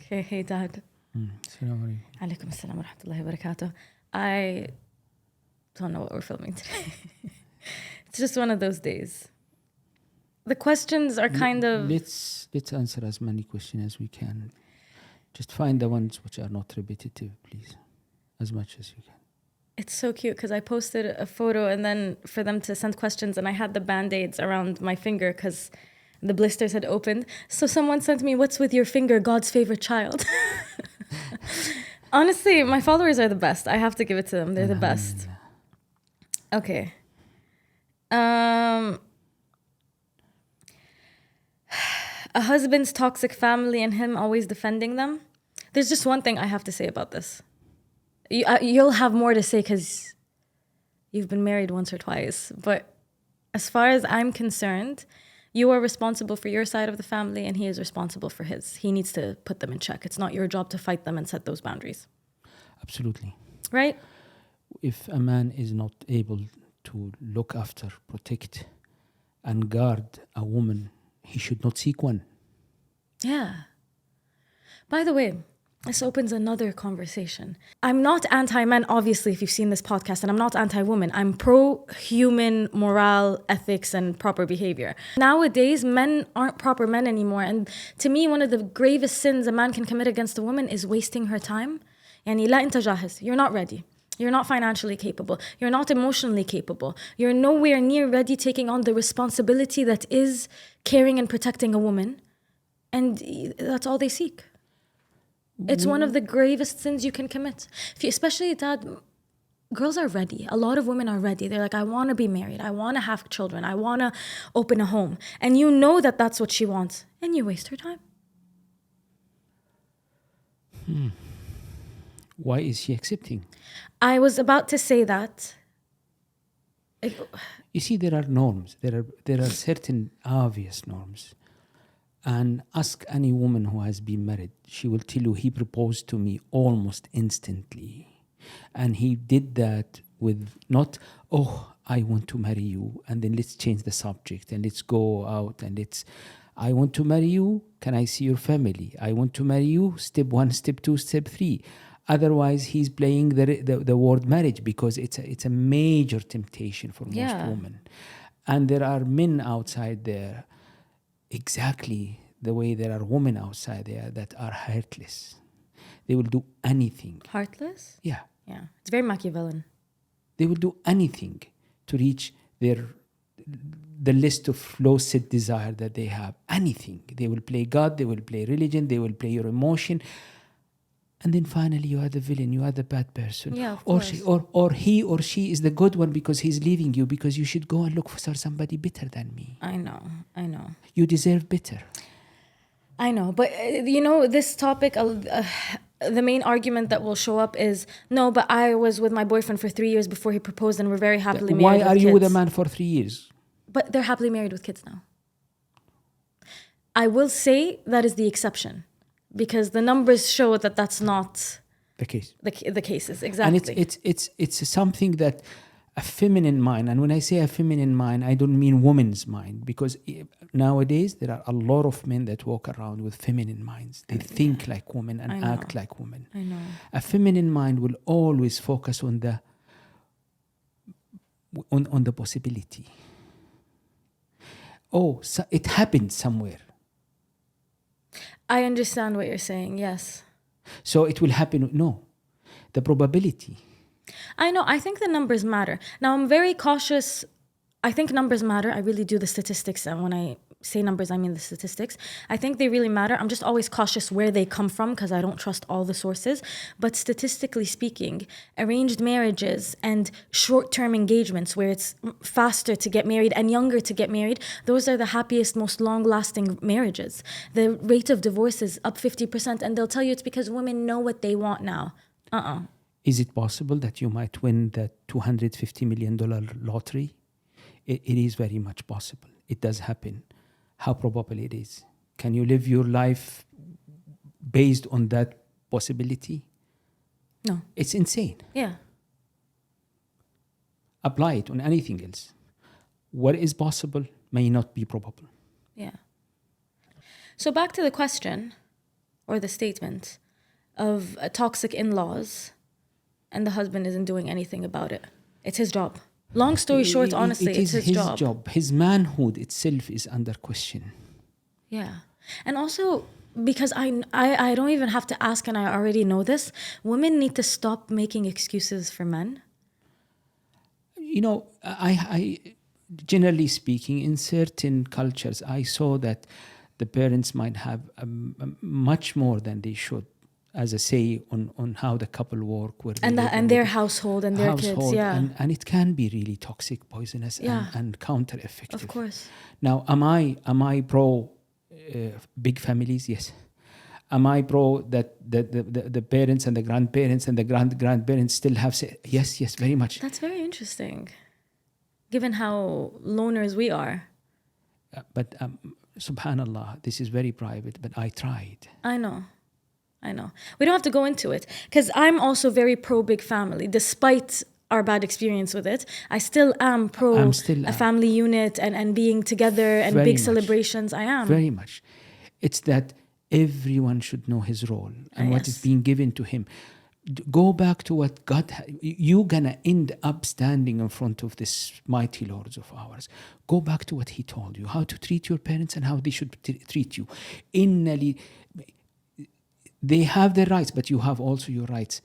Hey, Dad. Assalamu alaikum. Alaikum assalam wa rahmatullahi wa barakatuh. I don't know what we're filming today. It's just one of those days. The questions are kind of... Let's answer as many questions as we can. Just find the ones which are not repetitive, please, as much as you can. It's so cute because I posted a photo and then for them to send questions and I had the Band-Aids around my finger because the blisters had opened. So someone sent me, "What's with your finger? God's favorite child." Honestly, my followers are the best. I have to give it to them. They're the best. Okay. A husband's toxic family and him always defending them. There's just one thing I have to say about this. You'll have more to say because you've been married once or twice. But as far as I'm concerned, you are responsible for your side of the family and he is responsible for his. He needs to put them in check. It's not your job to fight them and set those boundaries. Absolutely. Right? If a man is not able to look after, protect, and guard a woman, he should not seek one. Yeah. By the way, this opens another conversation. I'm not anti-men, obviously, if you've seen this podcast, and I'm not anti-woman. I'm pro-human morale, ethics, and proper behavior. Nowadays, men aren't proper men anymore. And to me, one of the gravest sins a man can commit against a woman is wasting her time. Yani, لا أنت جاهز. You're not ready. You're not financially capable. You're not emotionally capable. You're nowhere near ready taking on the responsibility that is caring and protecting a woman. And that's all they seek. It's one of the gravest sins you can commit. Especially, Dad, girls are ready. A lot of women are ready. They're like, I want to be married. I want to have children. I want to open a home. And you know that that's what she wants. And you waste her time. Why is she accepting? I was about to say that. You see, there are norms. There are certain obvious norms. And ask any woman who has been married. She will tell you, he proposed to me almost instantly. And he did that with not, oh, I want to marry you. And then let's change the subject and let's go out and I want to marry you. Can I see your family? I want to marry you. Step 1, step 2, step 3. Otherwise, he's playing the word marriage because it's a major temptation for most women. And there are men outside there, exactly the way there are women outside there that are heartless. They will do anything. Heartless? Yeah. Yeah. It's very Machiavellian. They will do anything to reach the list of low-set desire that they have. Anything. They will play God, they will play religion, they will play your emotion. And then finally you are the villain, you are the bad person. Yeah, of or course. he or she is the good one because he's leaving you, because you should go and look for somebody better than me. I know. You deserve better. I know. But, this topic, the main argument that will show up is, no, but I was with my boyfriend for 3 years before he proposed and we're very happily married with kids. Why are you with a man for 3 years? But they're happily married with kids now. I will say that is the exception. Because the numbers show that that's not the case. The cases, exactly. And it's something that a feminine mind, and when I say a feminine mind, I don't mean woman's mind, because nowadays there are a lot of men that walk around with feminine minds. They think like women and act like women. I know. A feminine mind will always focus on the possibility. Oh, so it happened somewhere. I understand what you're saying, yes. So it will happen, no. The probability. I know, I think the numbers matter. Now, I'm very cautious. I think numbers matter. I really do the statistics. And when I say numbers, I mean the statistics. I think they really matter. I'm just always cautious where they come from because I don't trust all the sources. But statistically speaking, arranged marriages and short-term engagements where it's faster to get married and younger to get married, those are the happiest, most long-lasting marriages. The rate of divorce is up 50%, and they'll tell you it's because women know what they want now. Is it possible that you might win the $250 million lottery? It is very much possible. It does happen. How probable it is? Can you live your life based on that possibility? No. It's insane. Yeah. Apply it on anything else. What is possible may not be probable. Yeah. So back to the question, or the statement of toxic in-laws and the husband isn't doing anything about it. It's his job. Long story short, honestly, it's his job. His manhood itself is under question. Yeah. And also, because I don't even have to ask, and I already know this, women need to stop making excuses for men. You know, I generally speaking, in certain cultures, I saw that the parents might have much more than they should as a say on how the couple work, and their household and their kids, yeah. And it can be really toxic, poisonous, Yeah. and counter-effective. Of course. Now, am I pro big families? Yes. Am I pro that the parents and the grandparents and the grandparents still have say? Yes, very much. That's very interesting, given how loners we are. But subhanallah, this is very private, but I tried. I know. We don't have to go into it, because I'm also very pro big family. Despite our bad experience with it, I still am pro a family unit and being together and big celebrations. I am. Very much. It's that everyone should know his role and what is being given to him. Go back to what God... You're going to end up standing in front of this mighty lords of ours. Go back to what he told you, how to treat your parents and how they should treat you. They have their rights, but you have also your rights.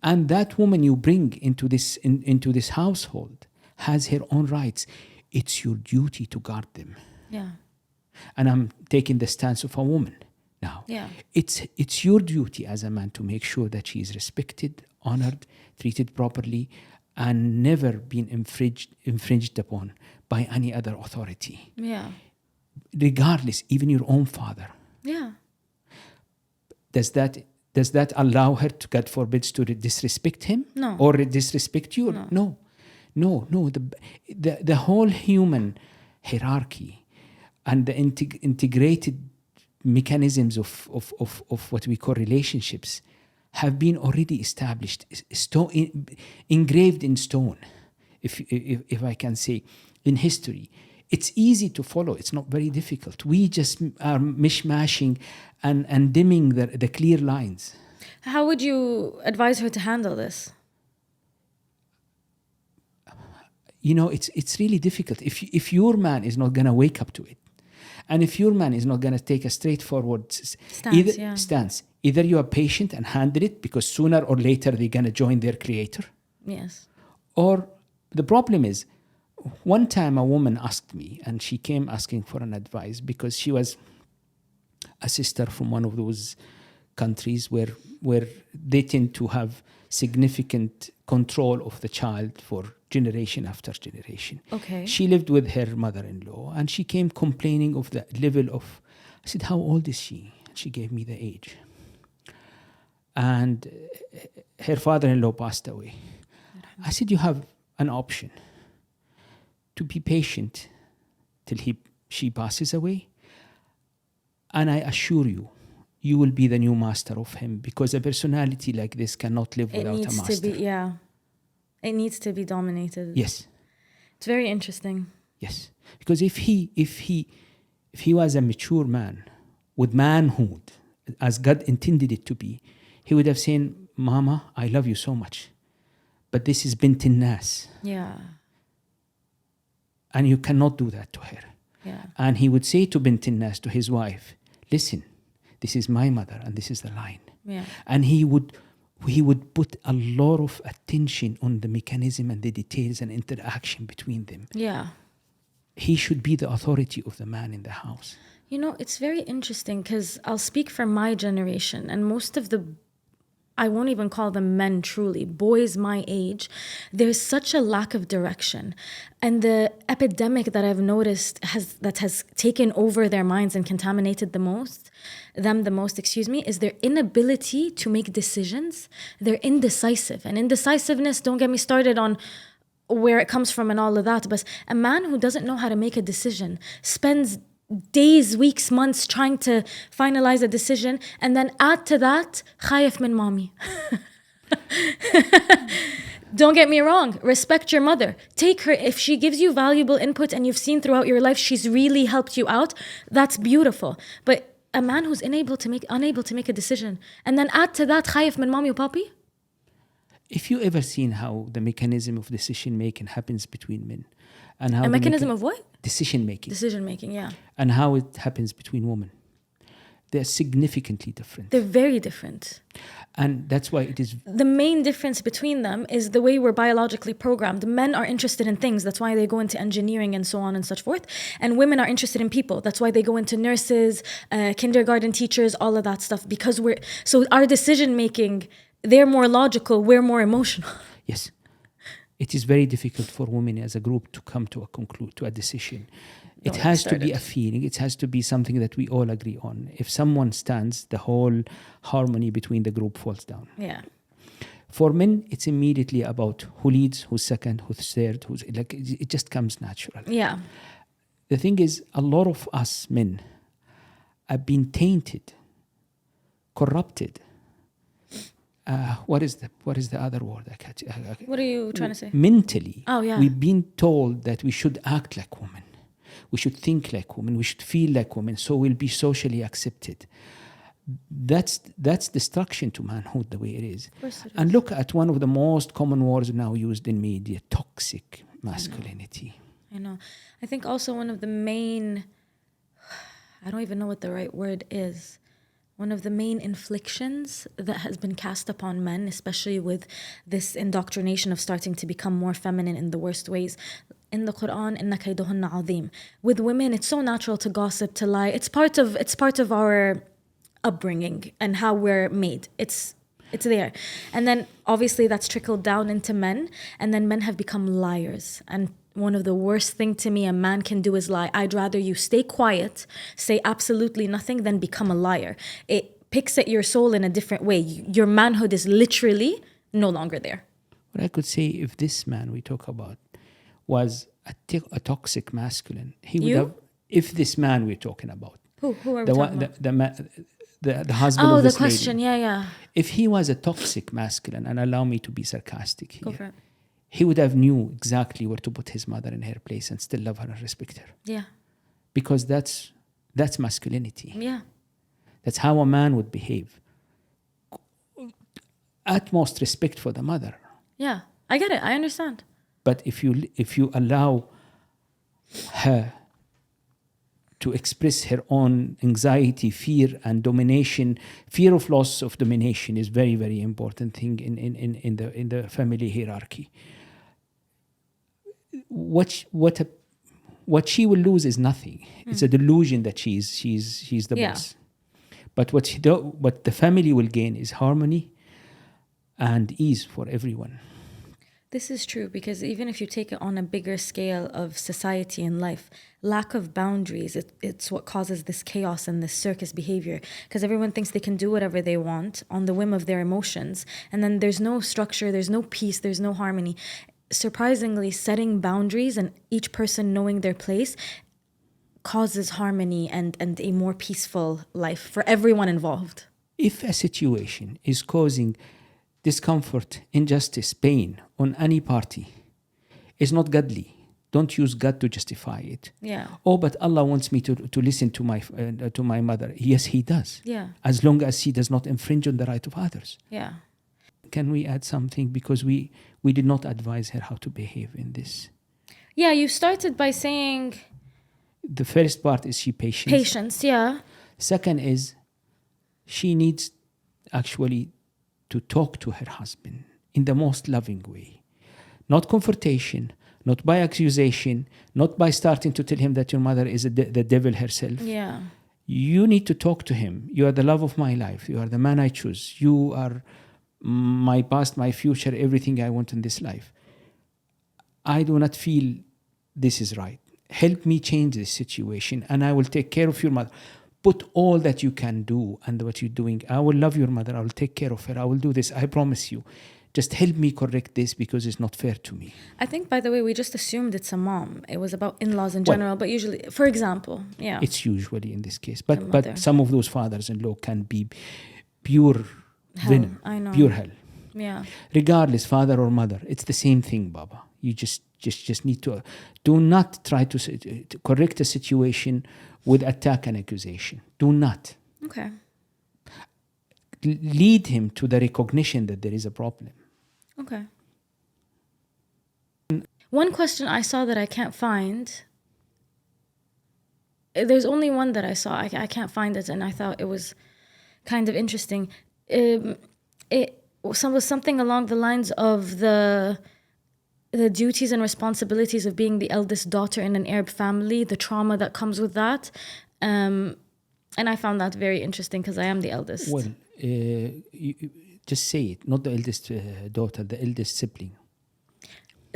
And that woman you bring into this household has her own rights. It's your duty to guard them. Yeah. And I'm taking the stance of a woman now. Yeah. It's your duty as a man to make sure that she is respected, honored, treated properly, and never been infringed upon by any other authority. Yeah. Regardless, even your own father. Yeah. Does that allow her to, God forbids, to disrespect him? No. Or disrespect you? No. The whole human hierarchy and the integrated mechanisms of what we call relationships have been already established, engraved in stone, if I can say, in history. It's easy to follow. It's not very difficult. We just are mishmashing and dimming the clear lines. How would you advise her to handle this? You know, it's really difficult. If your man is not going to wake up to it, and if your man is not going to take a straightforward stance, either you are patient and handle it, because sooner or later they're going to join their creator. Yes. Or the problem is, one time a woman asked me, and she came asking for an advice because she was a sister from one of those countries where they tend to have significant control of the child for generation after generation. Okay. She lived with her mother-in-law, and she came complaining of the level of... I said, how old is she? And she gave me the age. And her father-in-law passed away. I said, you have an option: to be patient till she passes away, and I assure you, you will be the new master of him, because a personality like this cannot live without a master. It needs to be dominated. Yes. It's very interesting. Yes. Because if he was a mature man with manhood, as God intended it to be, he would have said, Mama, I love you so much, but this is bint nas. Yeah. And you cannot do that to her. Yeah. And he would say to bint nas, to his wife, listen, this is my mother and this is the line. Yeah. And he would put a lot of attention on the mechanism and the details and interaction between them. Yeah. He should be the authority of the man in the house. You know, it's very interesting, because I'll speak for my generation, and most of I won't even call them men truly, boys my age, there's such a lack of direction. And the epidemic that I've noticed has taken over their minds and contaminated the most, is their inability to make decisions. They're indecisive. And indecisiveness, don't get me started on where it comes from and all of that, but a man who doesn't know how to make a decision spends days, weeks, months trying to finalize a decision, and then add to that, khayef min mommy. Don't get me wrong, respect your mother. Take her, if she gives you valuable input and you've seen throughout your life she's really helped you out, that's beautiful. But a man who's unable to make a decision, and then add to that خايف من mommy or papi. If you ever seen how the mechanism of decision making happens between men, and how A mechanism of what? decision making, Yeah. and how it happens between women, they're significantly different. They're very different. And that's why it is. The main difference between them is the way we're biologically programmed. Men are interested in things. That's why they go into engineering and so on and such forth. And women are interested in people. That's why they go into nurses, kindergarten teachers, all of that stuff. Because so our decision making, they're more logical, we're more emotional. Yes. It is very difficult for women as a group to come to a decision. It has to be a feeling. It has to be something that we all agree on. If someone stands, the whole harmony between the group falls down. Yeah. For men, it's immediately about who leads, who's second, who's third, it just comes natural. Yeah. The thing is, a lot of us men have been tainted, corrupted. What is the other word? What are you trying to say? Mentally. Oh, yeah. We've been told that we should act like women. We should think like women. We should feel like women. So we'll be socially accepted. That's destruction to manhood the way it is. Of course it is. And look at one of the most common words now used in media, toxic masculinity. I know. I think also one of the main, I don't even know what the right word is, one of the main inflictions that has been cast upon men, especially with this indoctrination of starting to become more feminine in the worst ways. In the Quran, إِنَّ كَيْدُهُنَّ عَظِيمٌ. With women, it's so natural to gossip, to lie. It's part of our upbringing and how we're made. It's there. And then obviously that's trickled down into men, and then men have become liars. And one of the worst thing to me a man can do is lie. I'd rather you stay quiet, say absolutely nothing, than become a liar. It picks at your soul in a different way. Your manhood is literally no longer there. But I could say, if this man we talk about was a toxic masculine, he would have. If this man we're talking about, who are we talking about? The husband of this the question, lady. yeah. If he was a toxic masculine, and allow me to be sarcastic here, Go for it. he would have knew exactly where to put his mother in her place and still love her and respect her. Yeah. Because that's masculinity. Yeah. That's how a man would behave. Utmost respect for the mother. Yeah. I get it. I understand. But if you allow her to express her own anxiety, fear, and domination, fear of loss of domination is very, very important thing in the family hierarchy. What she will lose is nothing. It's a delusion that she's the boss. But what the family will gain is harmony and ease for everyone. This is true, because even if you take it on a bigger scale of society and life, lack of boundaries, it's what causes this chaos and this circus behavior. Because everyone thinks they can do whatever they want on the whim of their emotions. And then there's no structure, there's no peace, there's no harmony. Surprisingly, setting boundaries and each person knowing their place causes harmony and a more peaceful life for everyone involved. If a situation is causing discomfort, injustice, pain on any party, it's not godly. Don't use God to justify it. Yeah. Oh, but Allah wants me to listen to my mother. Yes, He does. Yeah. As long as He does not infringe on the right of others. Yeah. Can we add something? Because we did not advise her how to behave in this. Yeah, you started by saying... The first part is she patient. Patience, yeah. Second is she needs actually to talk to her husband in the most loving way. Not confrontation, not by accusation, not by starting to tell him that your mother is the devil herself. Yeah. You need to talk to him. You are the love of my life. You are the man I choose. You are my past, my future, everything I want in this life. I do not feel this is right. Help me change this situation and I will take care of your mother. Put all that you can do and what you're doing. I will love your mother. I will take care of her. I will do this. I promise you. Just help me correct this because it's not fair to me. I think, by the way, we just assumed it's a mom. It was about in-laws in general, but usually, for example, yeah. It's usually in this case. But some of those fathers-in-law can be pure venom. I know. Pure hell. Yeah. Regardless, father or mother, it's the same thing, Baba. You just need to do not try to correct a situation with attack and accusation. Do not. Okay. Lead him to the recognition that there is a problem. Okay. One question I saw that I can't find. There's only one that I saw. I can't find it, and I thought it was kind of interesting. It was something along the lines of the duties and responsibilities of being the eldest daughter in an Arab family, the trauma that comes with that. And I found that very interesting because I am the eldest. Well, just say it. Not the eldest daughter, the eldest sibling.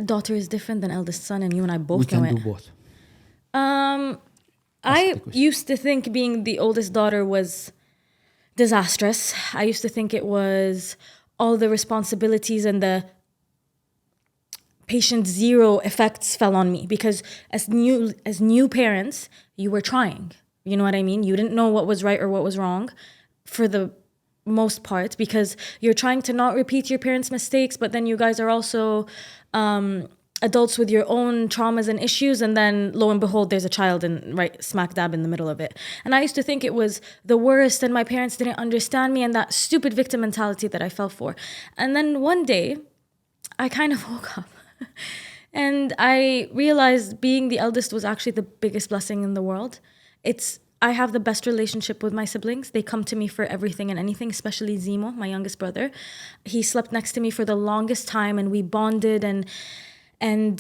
Daughter is different than eldest son, and you and I both We can know do it. both. I used to think being the oldest daughter was disastrous. I used to think it was all the responsibilities and the patient zero effects fell on me because as new parents, you were trying. You know what I mean? You didn't know what was right or what was wrong for the most part because you're trying to not repeat your parents' mistakes, but then you guys are also adults with your own traumas and issues, and then lo and behold, there's a child right smack dab in the middle of it. And I used to think it was the worst and my parents didn't understand me and that stupid victim mentality that I fell for. And then one day, I kind of woke up and I realized being the eldest was actually the biggest blessing in the world. I have the best relationship with my siblings. They come to me for everything and anything, especially Zemo, my youngest brother. He slept next to me for the longest time and we bonded and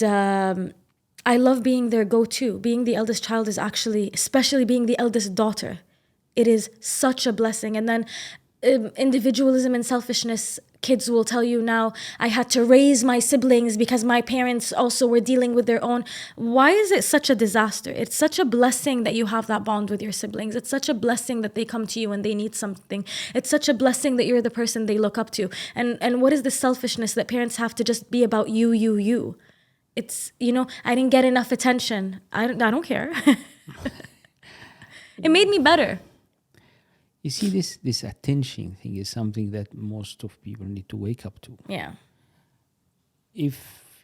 I love being their go-to. Being the eldest child is actually, especially being the eldest daughter, it is such a blessing. And then individualism and selfishness, kids will tell you now, I had to raise my siblings because my parents also were dealing with their own. Why is it such a disaster? It's such a blessing that you have that bond with your siblings. It's such a blessing that they come to you when they need something. It's such a blessing that you're the person they look up to. And what is the selfishness that parents have to just be about you? It's, I didn't get enough attention. I don't care. It made me better. You see, this attention thing is something that most of people need to wake up to. Yeah. If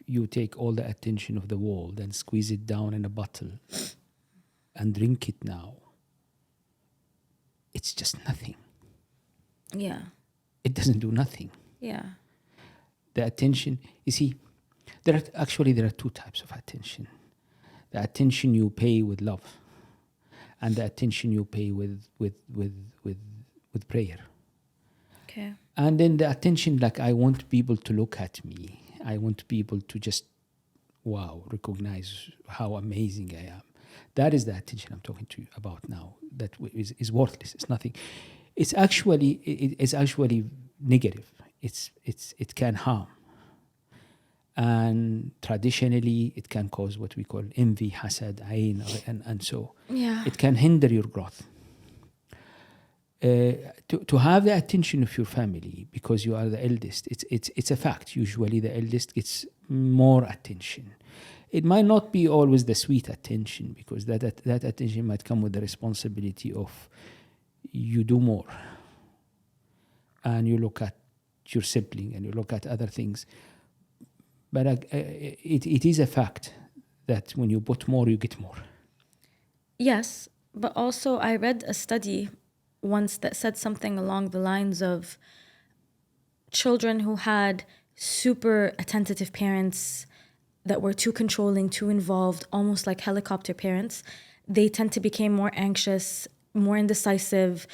you take all the attention of the world and squeeze it down in a bottle and drink it now, it's just nothing. Yeah. It doesn't do nothing. Yeah. The attention, you see, there are two types of attention. The attention you pay with love and the attention you pay with prayer. Okay. And then the attention, like I want people to look at me. I want people to just, recognize how amazing I am. That is the attention I'm talking to you about now. That is worthless. It's nothing. It's actually negative. It can harm. And traditionally, it can cause what we call envy, hasad, ayn, and so. Yeah. It can hinder your growth. To have the attention of your family because you are the eldest, it's a fact. Usually, the eldest gets more attention. It might not be always the sweet attention because that attention might come with the responsibility of you do more, and you look at your sibling and you look at other things. But it is a fact that when you put more, you get more. Yes, but also I read a study once that said something along the lines of children who had super attentive parents that were too controlling, too involved, almost like helicopter parents, they tend to become more anxious, more indecisive,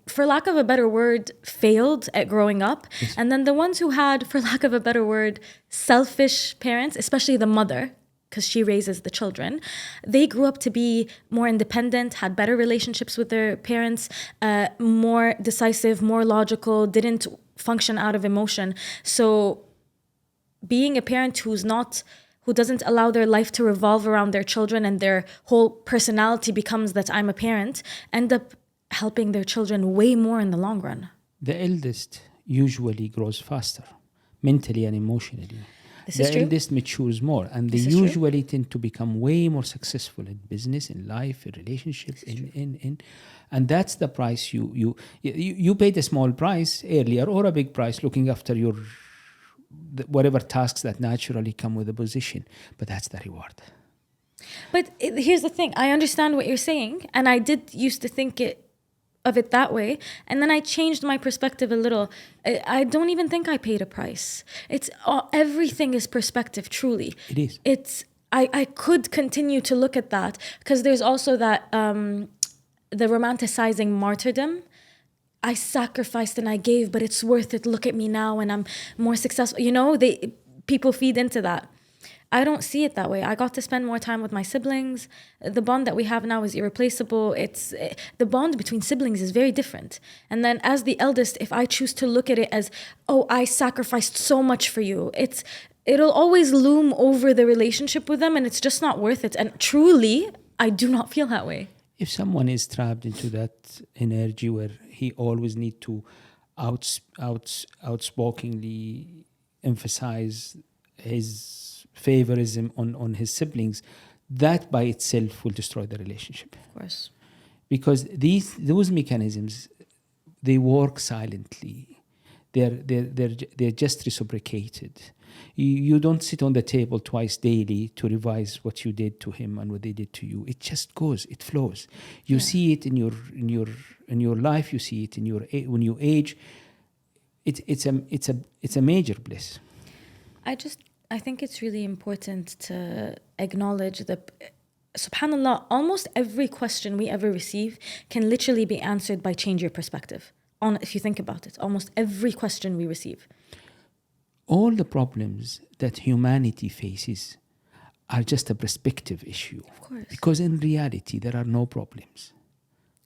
for lack of a better word, failed at growing up. Yes. And then the ones who had, for lack of a better word, selfish parents, especially the mother, because she raises the children, they grew up to be more independent, had better relationships with their parents, more decisive, more logical, didn't function out of emotion. So being a parent who doesn't allow their life to revolve around their children and their whole personality becomes that I'm a parent, end up helping their children way more in the long run. The eldest usually grows faster, mentally and emotionally. The eldest matures more, and they usually tend to become way more successful in business, in life, in relationships, and that's the price you paid a small price earlier or a big price looking after your whatever tasks that naturally come with the position, but that's the reward. But here's the thing. I understand what you're saying. And I did used to think of it that way. And then I changed my perspective a little. I don't even think I paid a price. It's everything is perspective, truly. It is. I could continue to look at that because there's also that the romanticizing martyrdom. I sacrificed and I gave, but it's worth it. Look at me now and I'm more successful. People feed into that. I don't see it that way. I got to spend more time with my siblings. The bond that we have now is irreplaceable. The bond between siblings is very different. And then as the eldest, if I choose to look at it as, oh, I sacrificed so much for you, it'll always loom over the relationship with them and it's just not worth it. And truly, I do not feel that way. If someone is trapped into that energy where he always need to outspokenly emphasize his favorism on his siblings, that by itself will destroy the relationship. Of course. Because those mechanisms, they work silently. They're just reciprocated. You don't sit on the table twice daily to revise what you did to him and what they did to you. It just goes, it flows. You see it in your life. You see it when you age. It's a major bliss. I think it's really important to acknowledge that, subhanAllah, almost every question we ever receive can literally be answered by change your perspective. If you think about it, almost every question we receive. All the problems that humanity faces are just a perspective issue. Of course. Because in reality, there are no problems.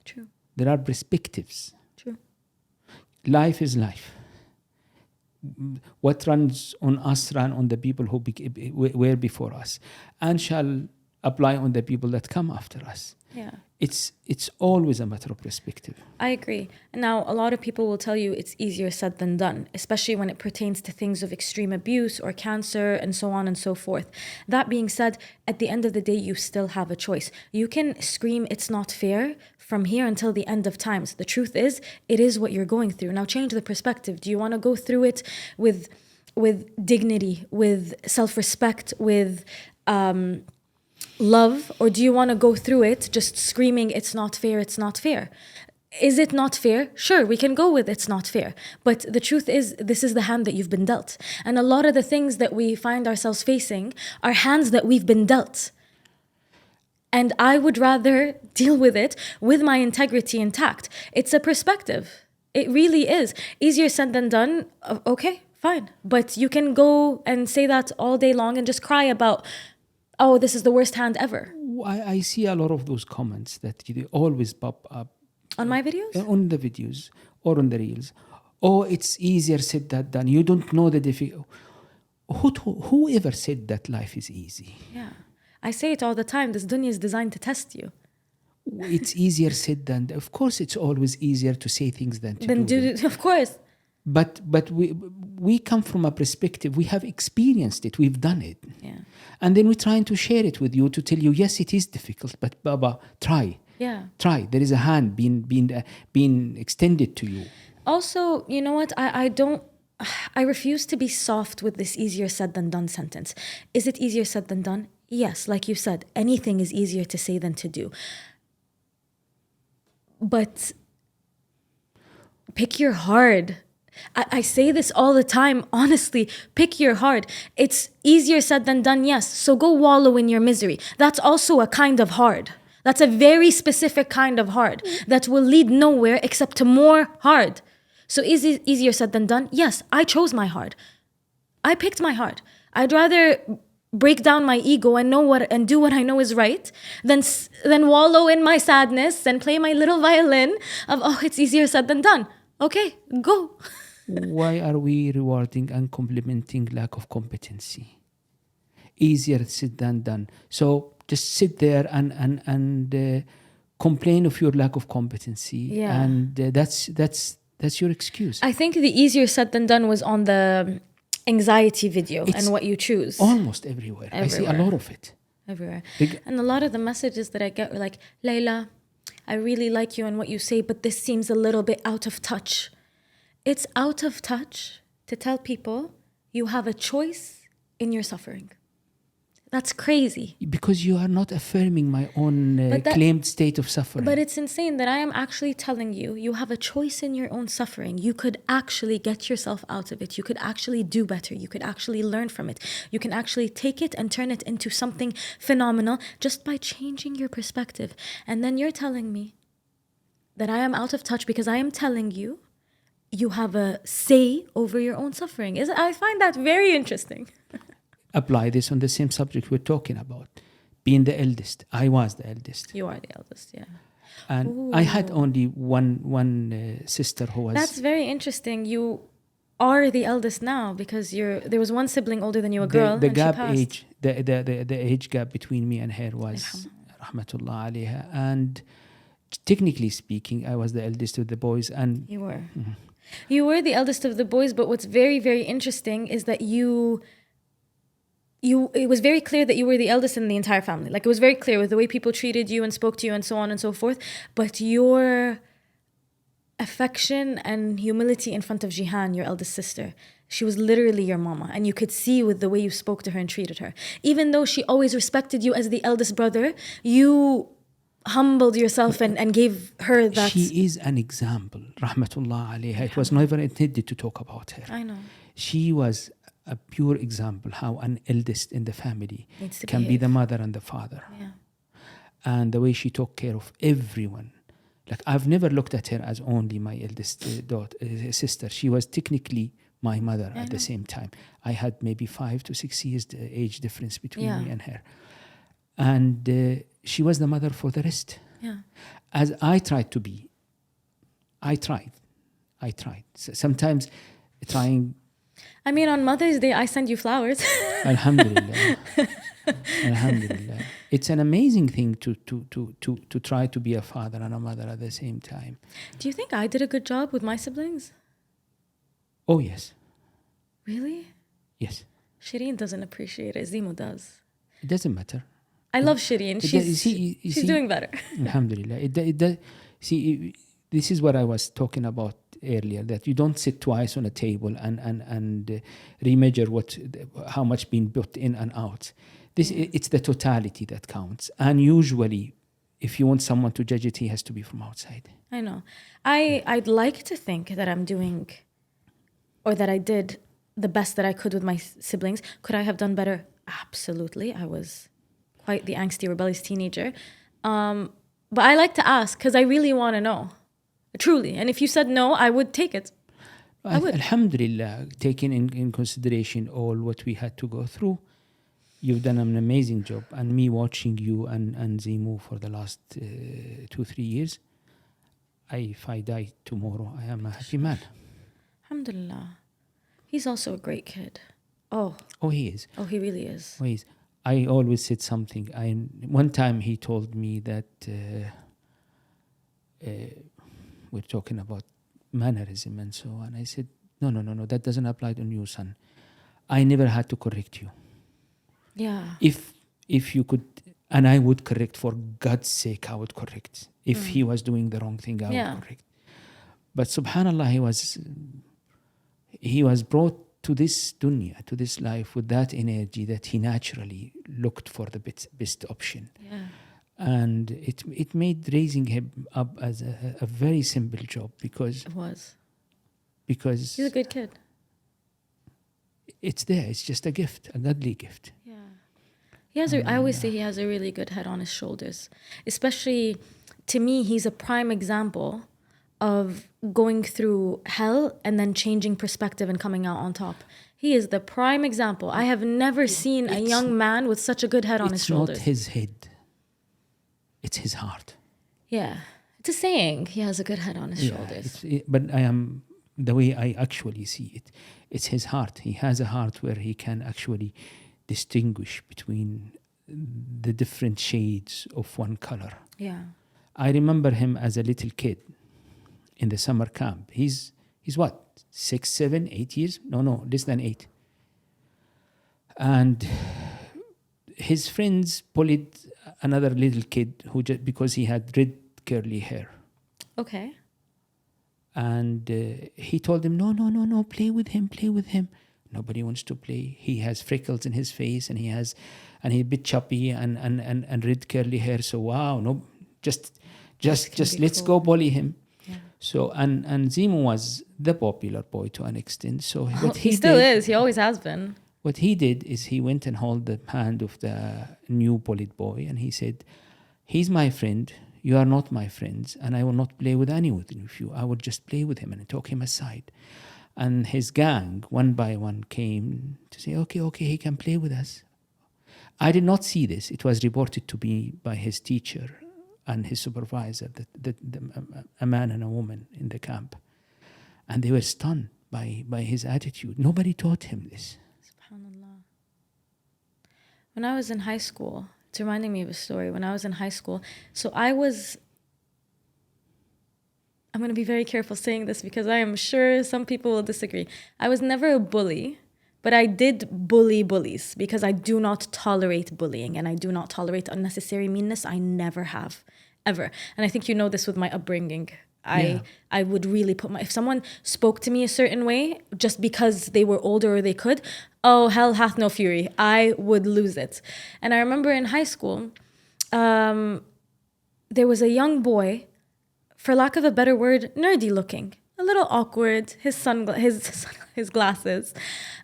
True. There are perspectives. True. Life is life. What runs on us ran on the people who were before us and shall apply on the people that come after us. Yeah. It's always a matter of perspective. I agree. Now, a lot of people will tell you it's easier said than done, especially when it pertains to things of extreme abuse or cancer and so on and so forth. That being said, at the end of the day, you still have a choice. You can scream, it's not fair, from here until the end of times. The truth is, it is what you're going through. Now, change the perspective. Do you want to go through it with dignity, with self-respect, with love, or do you want to go through it just screaming, it's not fair, it's not fair? Is it not fair? Sure, we can go with it's not fair. But the truth is, this is the hand that you've been dealt. And a lot of the things that we find ourselves facing are hands that we've been dealt. And I would rather deal with it with my integrity intact. It's a perspective. It really is. Easier said than done. Okay, fine. But you can go and say that all day long and just cry about, oh, this is the worst hand ever. I see a lot of those comments that they always pop up. On my videos? On the videos or on the reels. Oh, it's easier said than done. You don't know the difficulty. Whoever said that life is easy? Yeah. I say it all the time. This dunya is designed to test you. It's easier said than done. Of course, it's always easier to say things than to do it. Of course. But we come from a perspective, we have experienced it, we've done it. Yeah. And then we're trying to share it with you to tell you, yes, it is difficult, but Baba, try. Yeah. Try. There is a hand being extended to you. Also, you know what? I refuse to be soft with this easier said than done sentence. Is it easier said than done? Yes, like you said, anything is easier to say than to do. But pick your hard. I say this all the time, honestly, pick your hard. It's easier said than done, yes. So go wallow in your misery. That's also a kind of hard. That's a very specific kind of hard that will lead nowhere except to more hard. So is it easier said than done? Yes, I chose my hard. I picked my hard. I'd rather break down my ego and do what I know is right than wallow in my sadness and play my little violin of, oh, it's easier said than done. Okay, go. Why are we rewarding and complimenting lack of competency? Easier said than done. So just sit there and complain of your lack of competency. Yeah. And that's your excuse. I think the easier said than done was on the anxiety video and what you choose. Almost everywhere. I see a lot of it. Everywhere. And a lot of the messages that I get are like, Layla, I really like you and what you say, but this seems a little bit out of touch. It's out of touch to tell people you have a choice in your suffering. That's crazy. Because you are not affirming my own claimed state of suffering. But it's insane that I am actually telling you, you have a choice in your own suffering. You could actually get yourself out of it. You could actually do better. You could actually learn from it. You can actually take it and turn it into something phenomenal just by changing your perspective. And then you're telling me that I am out of touch because I am telling you, you have a say over your own suffering. I find that very interesting. Apply this on the same subject we're talking about. Being the eldest. I was the eldest. You are the eldest, yeah. And I had only one sister who was... That's very interesting. You are the eldest now because there was one sibling older than you, a girl, the and gap she passed. age, the age gap between me and her was rahmatullah alayha. And technically speaking, I was the eldest of the boys. And You were. Mm-hmm. You were the eldest of the boys, but what's very, very interesting is that it was very clear that you were the eldest in the entire family. Like, it was very clear with the way people treated you and spoke to you and so on and so forth. But your affection and humility in front of Jihan, your eldest sister, she was literally your mama. And you could see with the way you spoke to her and treated her. Even though she always respected you as the eldest brother, you humbled yourself and gave her that. She is an example, rahmatullah alayha. It was never intended to talk about her. I know. She was a pure example how an eldest in the family can behave. be the mother and the father. Yeah. And the way she took care of everyone. Like, I've never looked at her as only my eldest sister. She was technically my mother at the same time. I had maybe 5 to 6 years age difference between me and her. And she was the mother for the rest. Yeah. As I tried to be. I tried. Sometimes trying... I mean, on Mother's Day, I send you flowers. Alhamdulillah. Alhamdulillah. It's an amazing thing to try to be a father and a mother at the same time. Do you think I did a good job with my siblings? Oh, yes. Really? Yes. Shireen doesn't appreciate it. Zimo does. It doesn't matter. I love Shireen. She's doing better. Alhamdulillah. See, this is what I was talking about earlier, that you don't sit twice on a table and remeasure how much being put in and out. It's the totality that counts. And usually, if you want someone to judge it, he has to be from outside. I know. I'd like to think that I'm doing, or that I did the best that I could with my siblings. Could I have done better? Absolutely. I was quite the angsty, rebellious teenager. But I like to ask because I really want to know. Truly. And if you said no, I would take it. I would. Alhamdulillah, taking in consideration all what we had to go through, you've done an amazing job. And me watching you and Zimu for the last 2-3 years, if I die tomorrow, I am a happy man. Alhamdulillah. He's also a great kid. Oh, he is. Oh, he really is. Oh, he is. I always said something. One time he told me that we're talking about mannerism and so on. I said, no, that doesn't apply to you, son. I never had to correct you. Yeah. If you could, and I would correct, for God's sake, I would correct. If he was doing the wrong thing, I would correct. But subhanallah, he was brought to this dunya, to this life, with that energy that he naturally looked for the best option. Yeah. And it made raising him up as a very simple job because... It was. Because... He's a good kid. It's there. It's just a gift, a godly gift. Yeah. I always say he has a really good head on his shoulders. Especially, to me, he's a prime example of going through hell and then changing perspective and coming out on top. He is the prime example. I have never seen a young man with such a good head on his shoulders. It's not his head. It's his heart. Yeah. It's a saying. He has a good head on his shoulders. But the way I actually see it, it's his heart. He has a heart where he can actually distinguish between the different shades of one color. Yeah. I remember him as a little kid in the summer camp. He's what? 6, 7, 8 years? No, less than 8. And his friends bullied another little kid who because he had red curly hair. Okay. And he told him, no, play with him. Nobody wants to play. He has freckles in his face, and he's a bit choppy and red curly hair. So wow, no, just let's go bully him. Yeah. So and Zimu was the popular boy to an extent. So what He still is. He always has been. What he did is he went and held the hand of the new bullied boy, and he said, "He's my friend. You are not my friends, and I will not play with any of you. I will just play with him and talk him aside." And his gang, one by one, came to say, okay, he can play with us. I did not see this. It was reported to me by his teacher and his supervisor, a man and a woman in the camp. And they were stunned by his attitude. Nobody taught him this. SubhanAllah. When I was in high school, it's reminding me of a story. When I was in high school, so I'm going to be very careful saying this because I am sure some people will disagree. I was never a bully, but I did bully bullies because I do not tolerate bullying and I do not tolerate unnecessary meanness. I never have, ever. And I think you know this with my upbringing. I would really if someone spoke to me a certain way just because they were older or they could, oh, hell hath no fury. I would lose it. And I remember in high school, there was a young boy, for lack of a better word, nerdy looking, a little awkward, his glasses,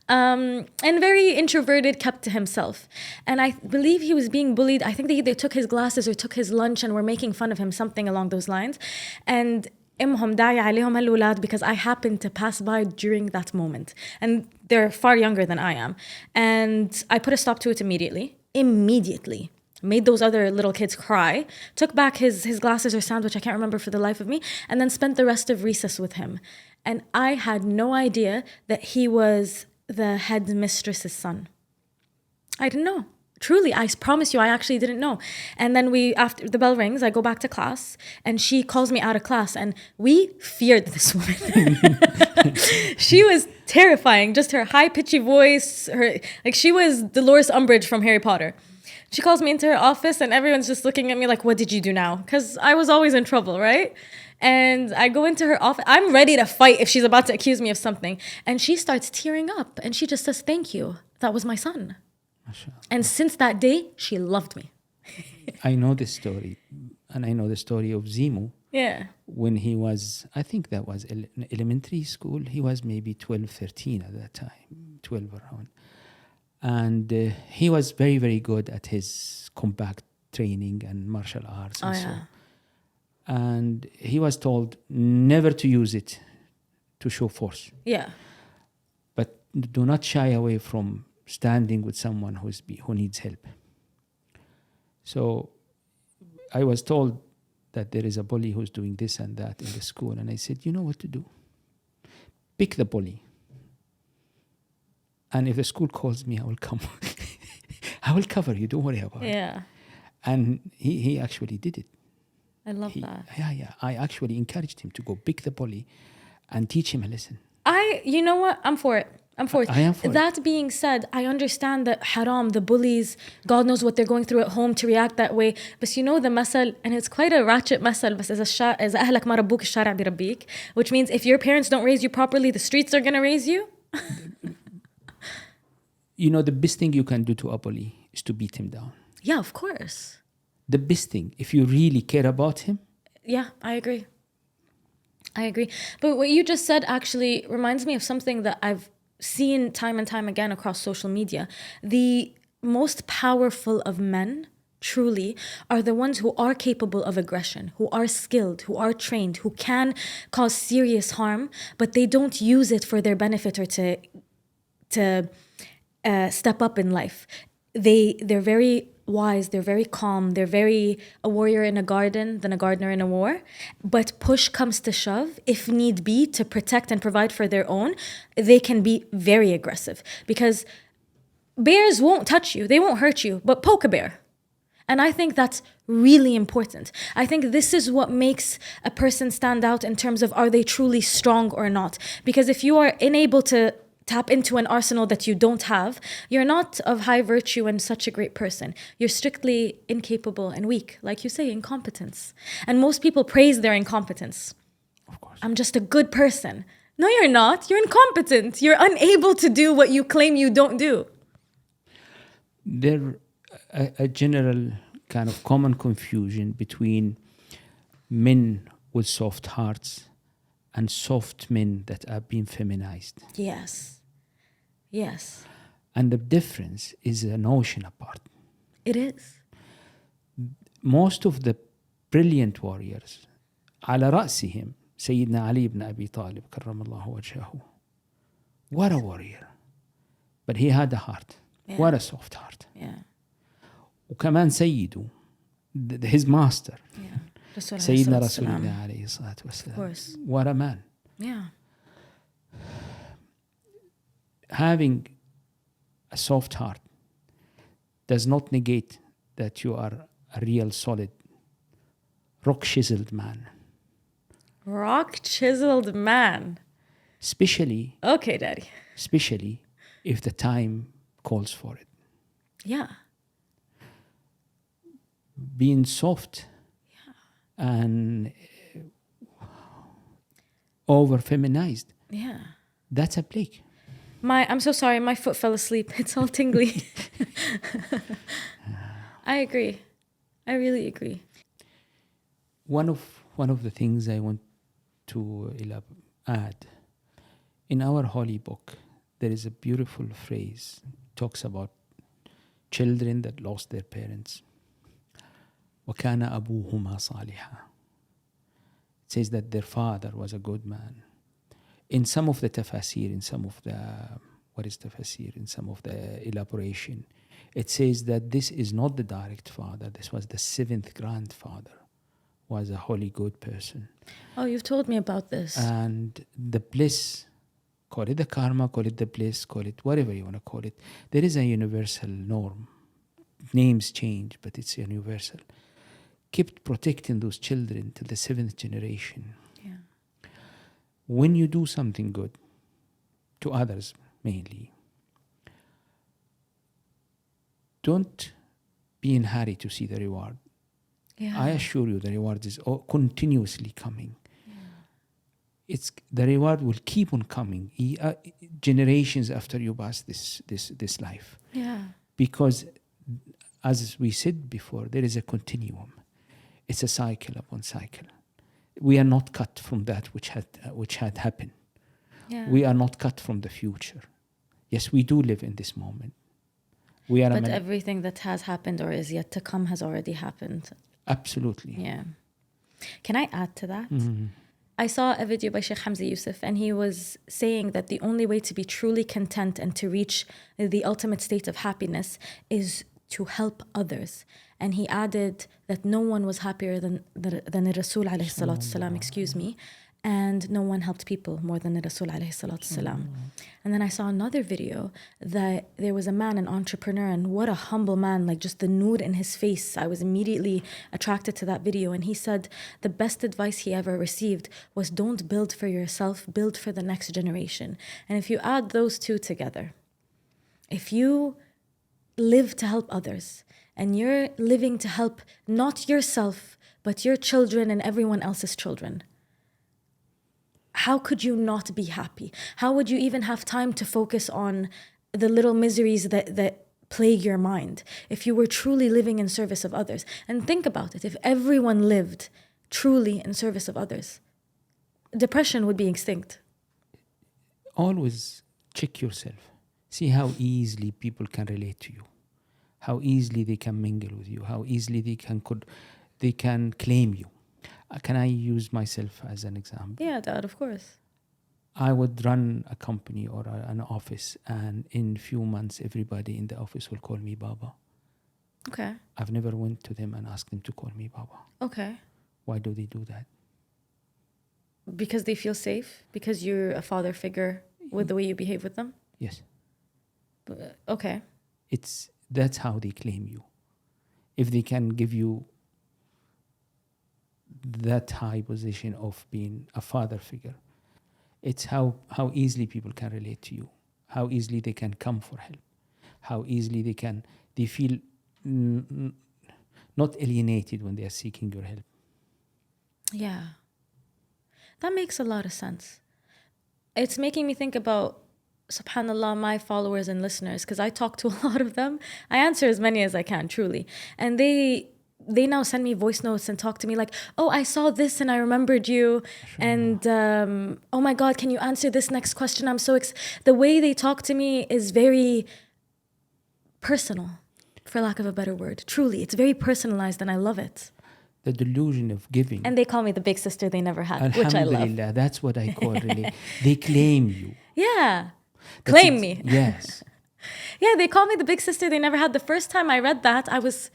and very introverted, kept to himself. And I believe he was being bullied. I think they either took his glasses or took his lunch and were making fun of him, something along those lines. And because I happened to pass by during that moment. And they're far younger than I am. And I put a stop to it immediately. Made those other little kids cry, took back his glasses or sandwich, I can't remember for the life of me, and then spent the rest of recess with him. And I had no idea that he was the headmistress's son. I didn't know. Truly, I promise you, I actually didn't know. And then after the bell rings, I go back to class, and she calls me out of class, and we feared this woman. She was terrifying, just her high pitchy voice, she was Dolores Umbridge from Harry Potter. She calls me into her office and everyone's just looking at me like, what did you do now? Because I was always in trouble, right? And I go into her office. I'm ready to fight if she's about to accuse me of something. And she starts tearing up and she just says, thank you. That was my son. And since that day, she loved me. I know this story. And I know the story of Zimu. Yeah. When he was, I think that was elementary school. He was maybe 12, 13 at that time, 12 around. And he was very, very good at his combat training and martial arts and so. And he was told never to use it to show force. Yeah. But do not shy away from standing with someone who needs help. So I was told that there is a bully who's doing this and that in the school. And I said, you know what to do? Pick the bully. And if the school calls me, I will come. I will cover you. Don't worry about it. Yeah. And he actually did it. I love that. Yeah. I actually encouraged him to go pick the bully and teach him a lesson. You know what? I'm for it. I am for it. That being said, I understand that haram, the bullies, God knows what they're going through at home to react that way. But you know the masal, and it's quite a ratchet masal, بس إذا أهلك ما ربوك الشارع بيربيك, which means if your parents don't raise you properly, the streets are going to raise you. You know, the best thing you can do to a bully is to beat him down. Yeah, of course. The best thing, if you really care about him. Yeah, I agree. But what you just said actually reminds me of something that I've seen time and time again across social media. The most powerful of men, truly, are the ones who are capable of aggression, who are skilled, who are trained, who can cause serious harm, but they don't use it for their benefit or to step up in life. They're very wise, they're very calm, they're very a warrior in a garden than a gardener in a war. But push comes to shove, if need be, to protect and provide for their own, they can be very aggressive. Because bears won't touch you, they won't hurt you, but poke a bear. And I think that's really important. I think this is what makes a person stand out in terms of are they truly strong or not. Because if you are unable to tap into an arsenal that you don't have, you're not of high virtue and such a great person. You're strictly incapable and weak, like you say, incompetence. And most people praise their incompetence. Of course. I'm just a good person. No, you're not. You're incompetent. You're unable to do what you claim you don't do. There a general kind of common confusion between men with soft hearts and soft men that are being feminized. Yes. Yes. And the difference is an ocean apart. It is. Most of the brilliant warriors, على رأسهم سيدنا علي بن أبي طالب كرم الله وجهه. What a warrior. But he had a heart. Yeah. What a soft heart. Yeah. وكمان سيده, his master, Yeah. سيدنا رسول الله عليه الصلاة والسلام. Of course. What a man. Yeah. Having a soft heart does not negate that you are a real solid, rock-chiseled man. Rock-chiseled man. Especially Okay, Daddy. if the time calls for it. Yeah. Being soft and over-feminized, Yeah. that's a plague. I'm so sorry. My foot fell asleep. It's all tingly. I agree. I really agree. One of the things I want to add, in our holy book, there is a beautiful phrase, talks about children that lost their parents. وَكَانَ أَبُوهُمَا صَالِحًا. It says that their father was a good man. In some of the tafasir, in some of the elaboration, it says that this is not the direct father. This was the seventh grandfather, was a holy good person. Oh, you've told me about this. And the bliss, call it the karma, call it the bliss, call it whatever you want to call it. There is a universal norm. Names change, but it's universal. Kept protecting those children till the seventh generation. Yeah. When you do something good, to others mainly, don't be in a hurry to see the reward. Yeah. I assure you the reward is continuously coming. The reward will keep on coming generations after you pass this life. Yeah. Because as we said before, there is a continuum. It's a cycle upon cycle. We are not cut from that which had happened. Yeah. We are not cut from the future. Yes, we do live in this moment. But everything that has happened or is yet to come has already happened. Absolutely. Yeah. Can I add to that? Mm-hmm. I saw a video by Sheikh Hamza Yusuf, and he was saying that the only way to be truly content and to reach the ultimate state of happiness is to help others. And he added that no one was happier than Rasul alayhi salatu salam, and no one helped people more than Rasul alayhi salatu salam. And then I saw another video that there was a man, an entrepreneur, and what a humble man, like just the noor in his face. I was immediately attracted to that video. And he said the best advice he ever received was don't build for yourself, build for the next generation. And if you add those two together, if you live to help others and you're living to help not yourself, but your children and everyone else's children, how could you not be happy? How would you even have time to focus on the little miseries that plague your mind if you were truly living in service of others? And think about it. If everyone lived truly in service of others, depression would be extinct. Always check yourself. See how easily people can relate to you. How easily they can mingle with you. How easily they can claim you. Can I use myself as an example? Yeah, Dad, of course. I would run a company or an office, and in few months, everybody in the office will call me Baba. Okay. I've never went to them and asked them to call me Baba. Okay. Why do they do that? Because they feel safe? Because you're a father figure with the way you behave with them? Yes. Okay. That's how they claim you. If they can give you that high position of being a father figure, it's how easily people can relate to you, how easily they can come for help, how easily they feel not alienated when they are seeking your help. Yeah. That makes a lot of sense. it's making me think about, subhanallah, my followers and listeners, because I talk to a lot of them. I answer as many as I can, truly. And they now send me voice notes and talk to me like, oh, I saw this and I remembered you. And oh my God, can you answer this next question? I'm so the way they talk to me is very personal, for lack of a better word. Truly, it's very personalized and I love it. The delusion of giving. And they call me the big sister they never had, which I love. Alhamdulillah, that's what I call really. They claim you. Yeah. Claim me. Yes. Yeah, they call me the big sister they never had. The first time I read that, I was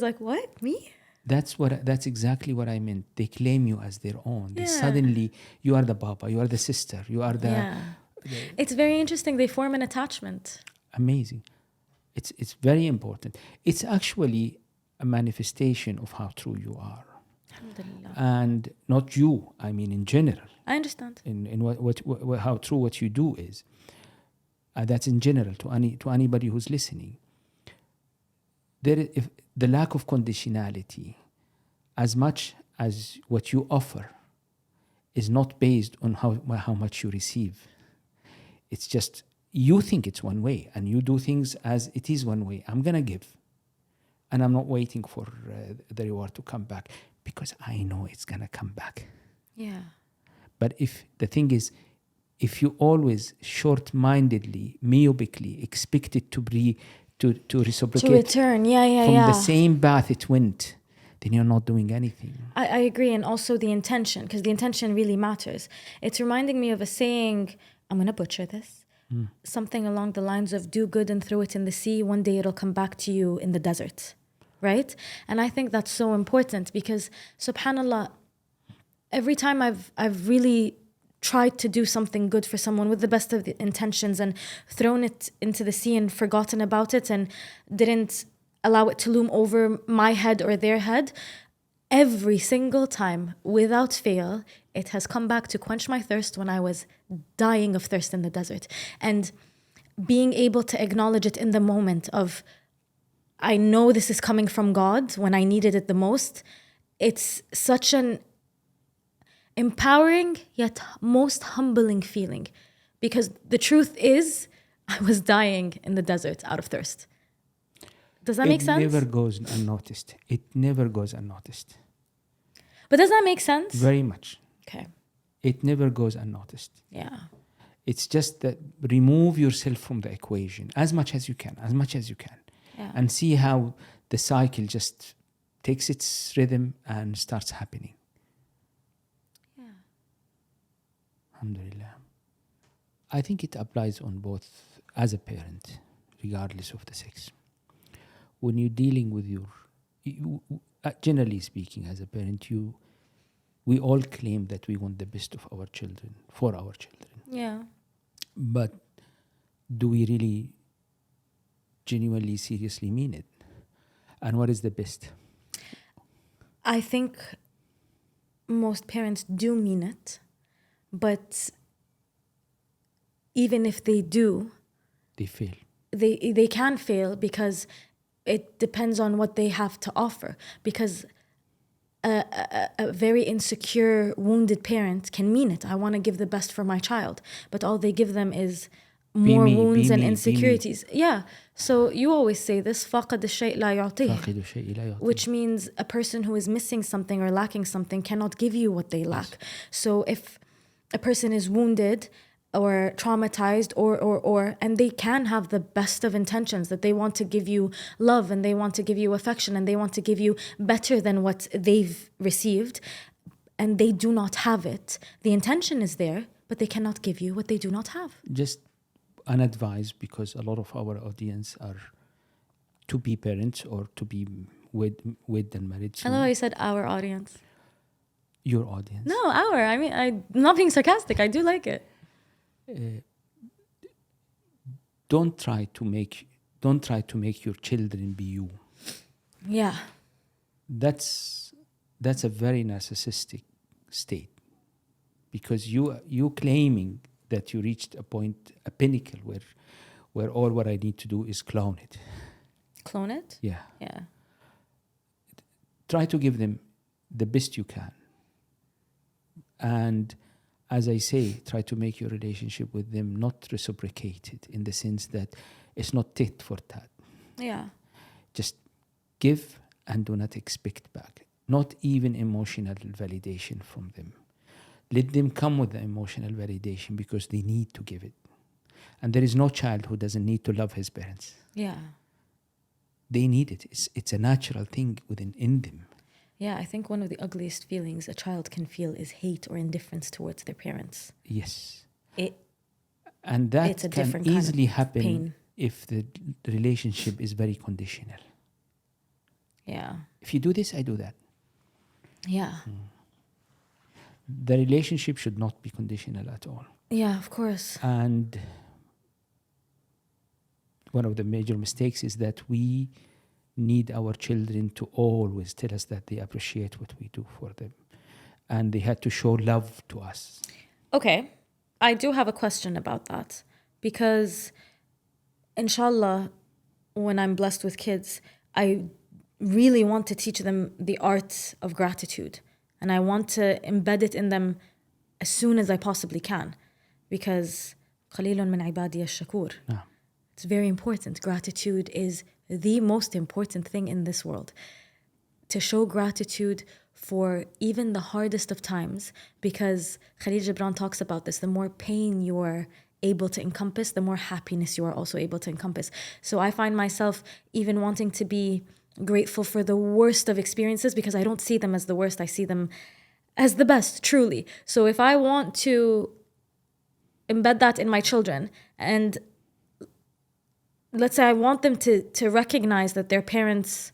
like, what? Me? That's exactly what I meant. They claim you as their own. They Yeah. suddenly, you are the papa, you are the sister, you are the... Yeah. It's very interesting. They form an attachment. Amazing. It's very important. It's actually a manifestation of how true you are. Alhamdulillah. And not you, I mean in general. I understand. In what how true what you do is. That's in general to anybody who's listening. If the lack of conditionality, as much as what you offer, is not based on how much you receive. It's just you think it's one way, and you do things as it is one way. I'm gonna give, and I'm not waiting for the reward to come back because I know it's gonna come back. Yeah. But if the thing is, if you always short-mindedly, myopically expect it to reciprocate, To return, from the same path it went, then you're not doing anything. I agree. And also the intention, because the intention really matters. It's reminding me of a saying, I'm going to butcher this, something along the lines of do good and throw it in the sea. One day it'll come back to you in the desert, right? And I think that's so important because, subhanAllah, every time I've really tried to do something good for someone with the best of the intentions and thrown it into the sea and forgotten about it and didn't allow it to loom over my head or their head, every single time, without fail, it has come back to quench my thirst when I was dying of thirst in the desert. And being able to acknowledge it in the moment of, I know this is coming from God when I needed it the most, it's such an empowering yet most humbling feeling, because the truth is I was dying in the desert out of thirst. Does that make sense? It never goes unnoticed. It never goes unnoticed. But does that make sense? Very much. Okay. It never goes unnoticed. Yeah. It's just that remove yourself from the equation as much as you can, Yeah. and see how the cycle just takes its rhythm and starts happening. Yeah. Alhamdulillah. I think it applies on both as a parent, regardless of the sex. When you're dealing with generally speaking, as a parent, we all claim that we want the best of our children, for our children. Yeah. But do we really genuinely, seriously mean it? And what is the best? I think most parents do mean it, but even if they do, They fail. they can fail because it depends on what they have to offer. Because a very insecure, wounded parent can mean it. I want to give the best for my child, but all they give them is more wounds and insecurities. Yeah. So you always say this, فاقد الشيء لا يعطيه, which means a person who is missing something or lacking something cannot give you what they lack. So if a person is wounded or traumatized or and they can have the best of intentions, that they want to give you love and they want to give you affection and they want to give you better than what they've received, and they do not have it. The intention is there, but they cannot give you what they do not have. Just unadvised, because a lot of our audience are to be parents or to be with and married soon. I love how you said our audience. Your audience. No, our. I mean, I'm not being sarcastic. I do like it. Don't try to make your children be you. Yeah. That's a very narcissistic state, because you claiming that you reached a pinnacle where all what I need to do is clone it. Clone it? Yeah. Yeah. Try to give them the best you can. And as I say, try to make your relationship with them not reciprocated, in the sense that it's not tit for tat. Yeah. Just give and do not expect back. Not even emotional validation from them. Let them come with the emotional validation because they need to give it. And there is no child who doesn't need to love his parents. Yeah. They need it. It's a natural thing in them. Yeah, I think one of the ugliest feelings a child can feel is hate or indifference towards their parents. Yes. And And that it's a can different kind of easily happen pain. if the relationship is very conditional. Yeah. If you do this, I do that. Yeah. The relationship should not be conditional at all. Yeah, of course. And one of the major mistakes is that we need our children to always tell us that they appreciate what we do for them. And they had to show love to us. Okay. I do have a question about that. Because, inshallah, when I'm blessed with kids, I really want to teach them the art of gratitude. And I want to embed it in them as soon as I possibly can. Because قَلِيلٌ مِّنْ عِبَادِيَ الشَّكُورِ. Ah. It's very important. Gratitude is the most important thing in this world. To show gratitude for even the hardest of times, because Khalil Gibran talks about this, the more pain you are able to encompass, the more happiness you are also able to encompass. So I find myself even wanting to be grateful for the worst of experiences because I don't see them as the worst, I see them as the best, truly. So if I want to embed that in my children, and let's say I want them to recognize that their parents...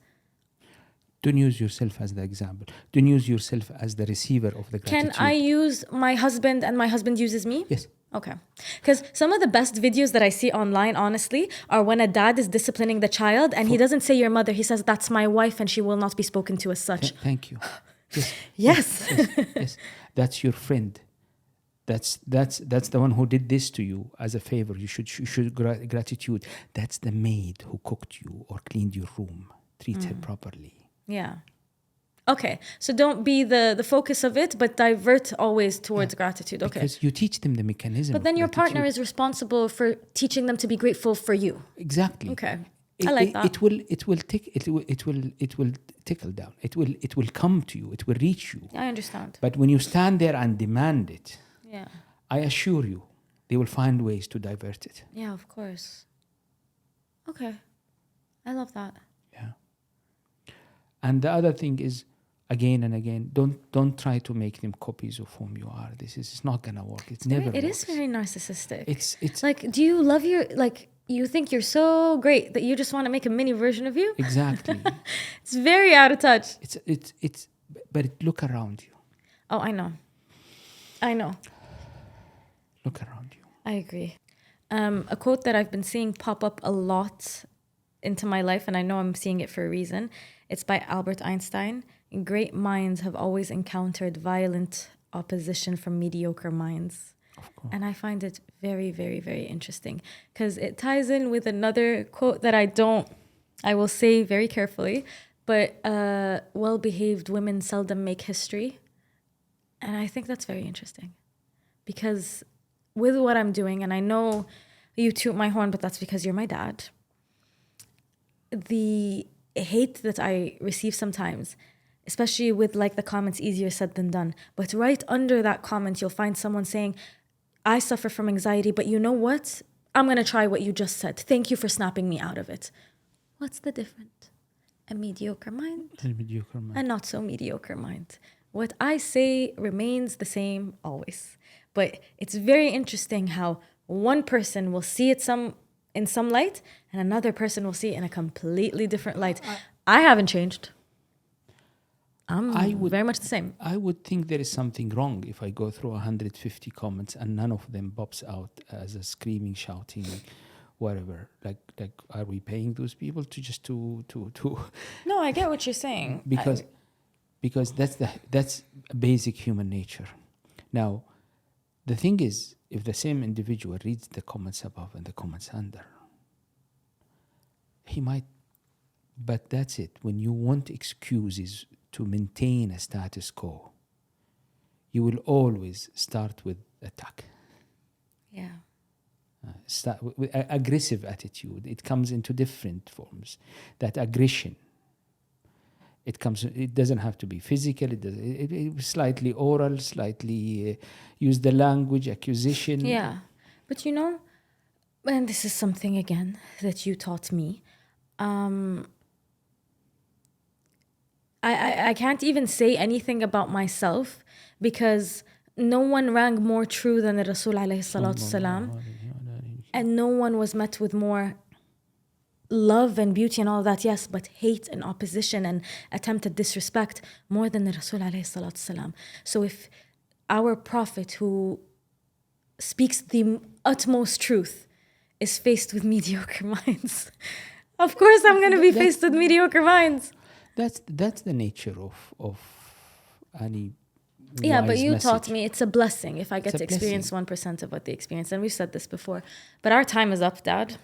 Don't use yourself as the example. Don't use yourself as the receiver of the gratitude. Can I use my husband and my husband uses me? Yes. Okay. Because some of the best videos that I see online, honestly, are when a dad is disciplining the child and he doesn't say your mother, he says, that's my wife and she will not be spoken to as such. Thank you. Yes. Yes. Yes. That's your friend. That's the one who did this to you as a favor. You should gratitude. That's the maid who cooked you or cleaned your room. Treat her properly. Yeah. Okay. So don't be the focus of it, but divert always towards gratitude. Okay. Because you teach them the mechanism. But then of your partner gratitude. is responsible for teaching them to be grateful for you. Exactly. Okay. I like that. It will tickle down. It will come to you. It will reach you. I understand. But when you stand there and demand it, Yeah. I assure you, they will find ways to divert it. Yeah, of course. Okay. I love that. Yeah. And the other thing is, again and again, don't try to make them copies of whom you are. It's not gonna work. It is very narcissistic. It's like, do you love you think you're so great that you just want to make a mini version of you? exactly. It's very out of touch. But look around you. Oh, I know. Look around you. I agree. A quote that I've been seeing pop up a lot into my life, and I know I'm seeing it for a reason. It's by Albert Einstein. Great minds have always encountered violent opposition from mediocre minds. Of course. And I find it very, very, very interesting because it ties in with another quote that I will say very carefully, but well-behaved women seldom make history. And I think that's very interesting because with what I'm doing, and I know you toot my horn, but that's because you're my dad. The hate that I receive sometimes, especially with like the comments, easier said than done. But right under that comment, you'll find someone saying, I suffer from anxiety, but you know what? I'm going to try what you just said. Thank you for snapping me out of it. What's the difference? A mediocre mind and not so mediocre mind. What I say remains the same always. But it's very interesting how one person will see it in some light and another person will see it in a completely different light. I haven't changed. I'm very much the same. I would think there is something wrong if I go through 150 comments and none of them pops out as a screaming, shouting, whatever. Like, are we paying those people to just to? No, I get what you're saying. Because that's basic human nature. Now, the thing is, if the same individual reads the comments above and the comments under, he might. But that's it. When you want excuses to maintain a status quo, you will always start with attack. Yeah. Start with aggressive attitude. It comes into different forms. That aggression. It doesn't have to be physical. It slightly oral, slightly use the language, accusation. Yeah. But you know, and this is something again that you taught me. I can't even say anything about myself because no one rang more true than the Rasul alayhi salatu salam. And no one was met with more love and beauty and all that, yes, but hate and opposition and attempted disrespect more than the Rasul alayhi salatu salam. So if our Prophet, who speaks the utmost truth, is faced with mediocre minds, of course I'm going to be faced with mediocre minds. That's the nature of any Yeah, but wise you message. taught me it's a blessing if I get It's to a experience 1% of what they experience. And we've said this before. But our time is up, Dad.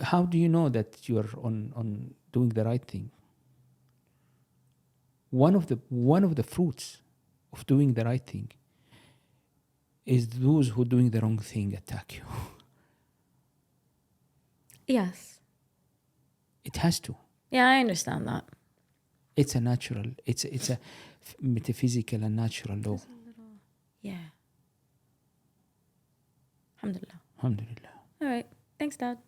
How do you know that you're on doing the right thing? One of the fruits of doing the right thing is those who doing the wrong thing attack you. Yes. It has to. Yeah, I understand that. It's a natural. It's a metaphysical and natural law. Yeah. Alhamdulillah. Alhamdulillah. All right. Thanks, Dad.